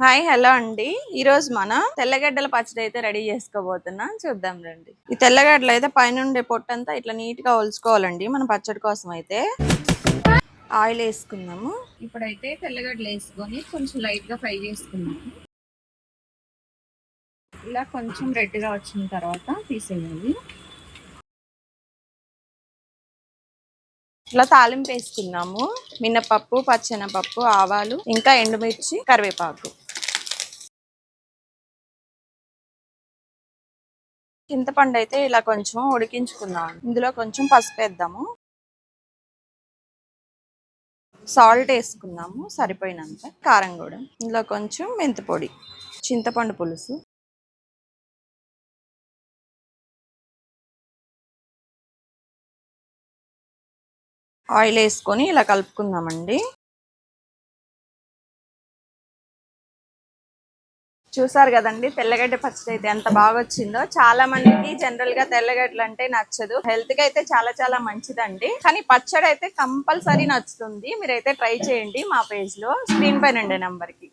Hi hello అండి. ఈ రోజు మనం తెల్లగడ్డల పచ్చడి అయితే రెడీ చేసుకోబోతున్నాం. చూద్దాం రండి. ఈ తెల్లగడ్డలు అయితే పైనుండే పొట్టంతా ఇట్లా నీట్ గా ఒలుచుకోవాలండి మన పచ్చడి కోసం. అయితే ఆయిల్ వేసుకుందాము. ఇప్పుడైతే తెల్లగడ్డలు వేసుకొని కొంచెం లైట్ గా ఫ్రై చేసుకుందాము. ఇలా కొంచెం రెడ్ గా వచ్చిన తర్వాత తీసేయాలి. ఇట్లా తాలింపు వేసుకుందాము. మినపప్పు, పచ్చెనపప్పు, ఆవాలు, ఇంకా ఎండుమిర్చి, కరివేపాకు. చింతపండు అయితే ఇలా కొంచెం ఉడికించుకుందాం. ఇందులో కొంచెం పసుపు వేద్దాము, సాల్ట్ వేసుకుందాము సరిపోయినంత, కారం కూడా. ఇందులో కొంచెం మెంతి పొడి, చింతపండు పులుసు, ఆయిల్ వేసుకొని ఇలా కలుపుకుందామండి. చూసారు కదండి తెల్లగడ్డ పచ్చడి అయితే ఎంత బాగా వచ్చిందో. చాలా మందికి జనరల్ గా తెల్లగడ్డలు అంటే నచ్చదు. హెల్త్ కి అయితే చాలా చాలా మంచిదండి. కానీ పచ్చడి అయితే కంపల్సరీ నచ్చుతుంది. మీరైతే ట్రై చేయండి మా పేజ్ లో, స్క్రీన్ పైన ఉండే నెంబర్ కి.